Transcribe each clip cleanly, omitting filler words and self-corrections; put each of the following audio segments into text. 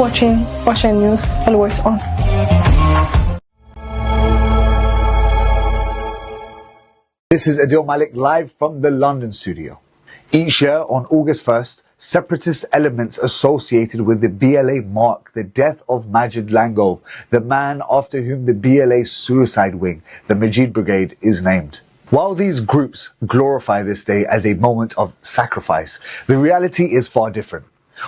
watching Ocean News, always on. This is Adil Malik live from the London studio. Each year on August 1st, separatist elements associated with the BLA mark the death of Majid Langov, the man after whom the BLA suicide wing, the Majid Brigade, is named. While these groups glorify this day as a moment of sacrifice, the reality is far different.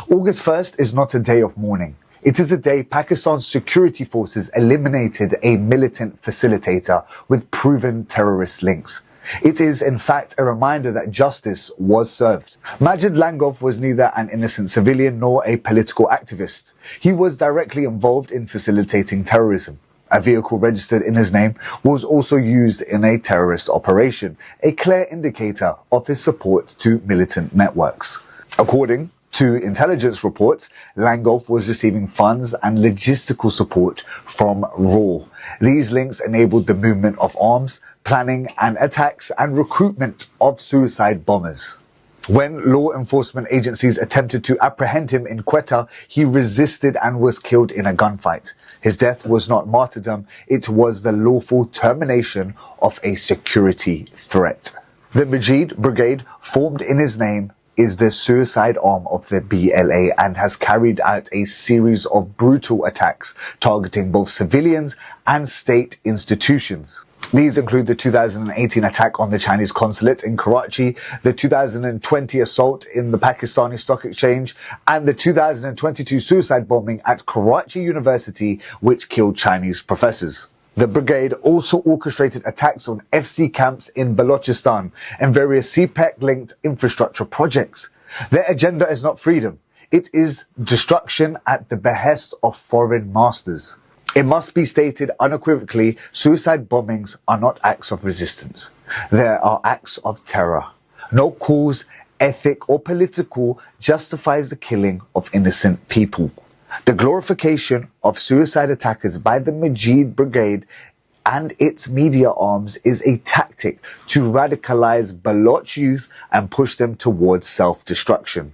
August 1st is not a day of mourning. It is a day Pakistan's security forces eliminated a militant facilitator with proven terrorist links. It is, in fact, a reminder that justice was served. Majid Langov was neither an innocent civilian nor a political activist. He was directly involved in facilitating terrorism. A vehicle registered in his name was also used in a terrorist operation, a clear indicator of his support to militant networks. According to intelligence reports, Langov was receiving funds and logistical support from RAW. These links enabled the movement of arms, planning and attacks, and recruitment of suicide bombers. When law enforcement agencies attempted to apprehend him in Quetta, he resisted and was killed in a gunfight. His death was not martyrdom, it was the lawful termination of a security threat. The Majid Brigade, formed in his name, is the suicide arm of the BLA and has carried out a series of brutal attacks targeting both civilians and state institutions. These include the 2018 attack on the Chinese consulate in Karachi, the 2020 assault in the Pakistani Stock Exchange, and the 2022 suicide bombing at Karachi University, which killed Chinese professors. The brigade also orchestrated attacks on FC camps in Balochistan and various CPEC-linked infrastructure projects. Their agenda is not freedom. It is destruction at the behest of foreign masters. It must be stated unequivocally, suicide bombings are not acts of resistance. They are acts of terror. No cause, ethic, or political justifies the killing of innocent people. The glorification of suicide attackers by the Majid Brigade and its media arms is a tactic to radicalize Baloch youth and push them towards self-destruction.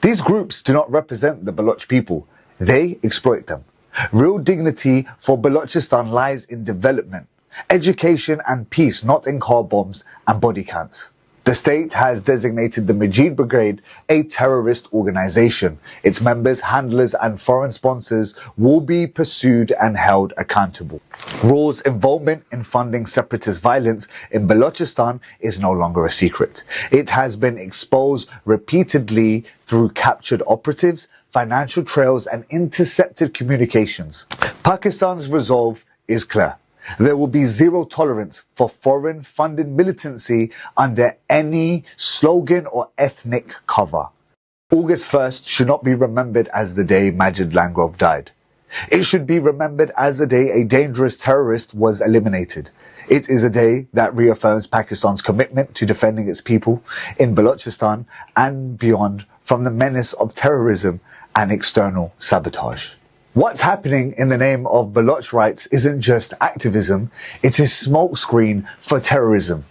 These groups do not represent the Baloch people. They exploit them. Real dignity for Balochistan lies in development, education and peace, not in car bombs and body counts. The state has designated the Majid Brigade a terrorist organization. Its members, handlers and foreign sponsors will be pursued and held accountable. RAW's involvement in funding separatist violence in Balochistan is no longer a secret. It has been exposed repeatedly through captured operatives, financial trails and intercepted communications. Pakistan's resolve is clear. There will be zero tolerance for foreign-funded militancy under any slogan or ethnic cover. August 1st should not be remembered as the day Majid Langov died. It should be remembered as the day a dangerous terrorist was eliminated. It is a day that reaffirms Pakistan's commitment to defending its people in Balochistan and beyond from the menace of terrorism and external sabotage. What's happening in the name of Baloch rights isn't just activism, it is smokescreen for terrorism.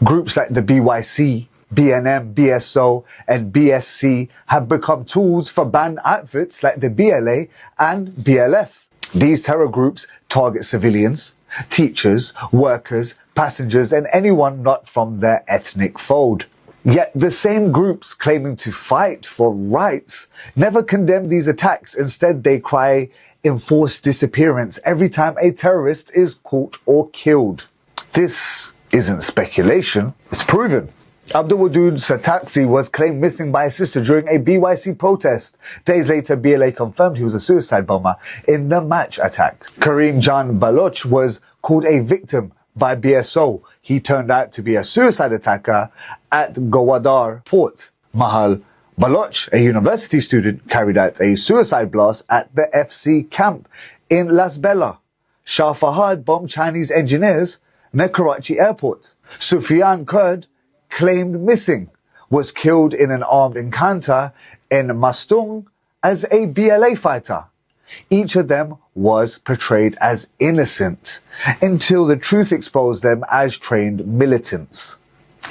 Groups like the BYC, BNM, BSO and BSC have become tools for banned outfits like the BLA and BLF. These terror groups target civilians, teachers, workers, passengers and anyone not from their ethnic fold. Yet the same groups claiming to fight for rights never condemn these attacks. Instead, they cry enforced disappearance every time a terrorist is caught or killed. This isn't speculation, it's proven. Abdul Wadud Sataksi was claimed missing by his sister during a BYC protest. Days later, BLA confirmed he was a suicide bomber in the match attack. Kareem Jan Baloch was called a victim by BSO. He turned out to be a suicide attacker at Gwadar port. Mahal Baloch, a university student, carried out a suicide blast at the FC camp in Lasbela. Shah Fahad bombed Chinese engineers near Karachi airport. Sufyan Kurd, claimed missing, was killed in an armed encounter in Mastung as a BLA fighter. Each of them was portrayed as innocent until the truth exposed them as trained militants.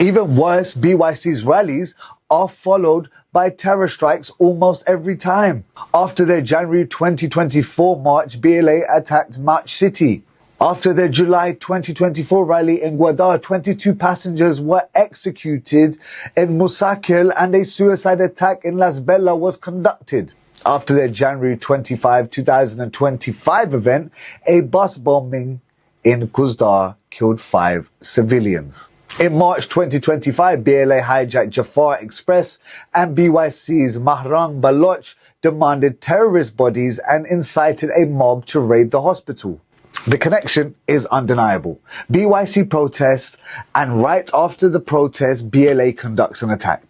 Even worse, BYC's rallies are followed by terror strikes almost every time. After their January 2024 march, BLA attacked March City. After their July 2024 rally in Gwadar, 22 passengers were executed in Musakil and a suicide attack in Las Bella was conducted. After their January 25, 2025 event, a bus bombing in Kuzdar killed 5 civilians. In March 2025, BLA hijacked Jafar Express and BYC's Mahrang Baloch demanded terrorist bodies and incited a mob to raid the hospital. The connection is undeniable. BYC protests, and right after the protest, BLA conducts an attack.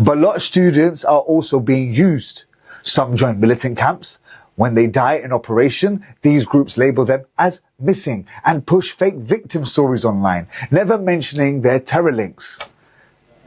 Baloch students are also being used. Some join militant camps. When they die in operation, these groups label them as missing and push fake victim stories online, never mentioning their terror links.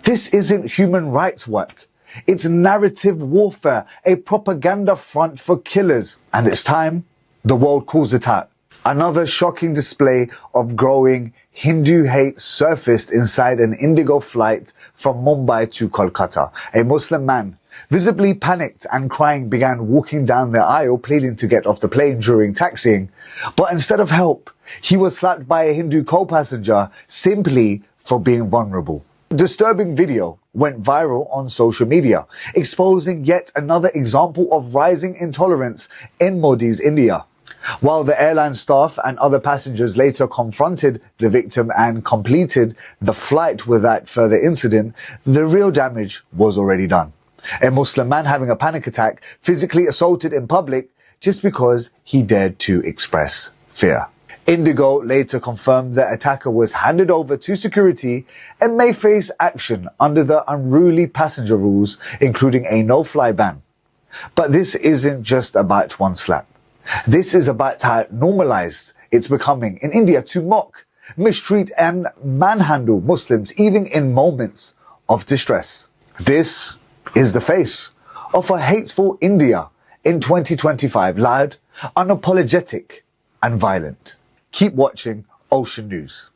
This isn't human rights work. It's narrative warfare, a propaganda front for killers. And it's time the world calls it out. Another shocking display of growing Hindu hate surfaced inside an Indigo flight from Mumbai to Kolkata. A Muslim man, visibly panicked and crying, began walking down the aisle, pleading to get off the plane during taxiing. But instead of help, he was slapped by a Hindu co-passenger simply for being vulnerable. Disturbing video went viral on social media, exposing yet another example of rising intolerance in Modi's India. While the airline staff and other passengers later confronted the victim and completed the flight without further incident, the real damage was already done. A Muslim man having a panic attack, physically assaulted in public just because he dared to express fear. Indigo later confirmed the attacker was handed over to security and may face action under the unruly passenger rules, including a no-fly ban. But this isn't just about one slap. This is about how normalized it's becoming in India to mock, mistreat and manhandle Muslims even in moments of distress. This is the face of a hateful India in 2025, loud, unapologetic and violent. Keep watching Ocean News.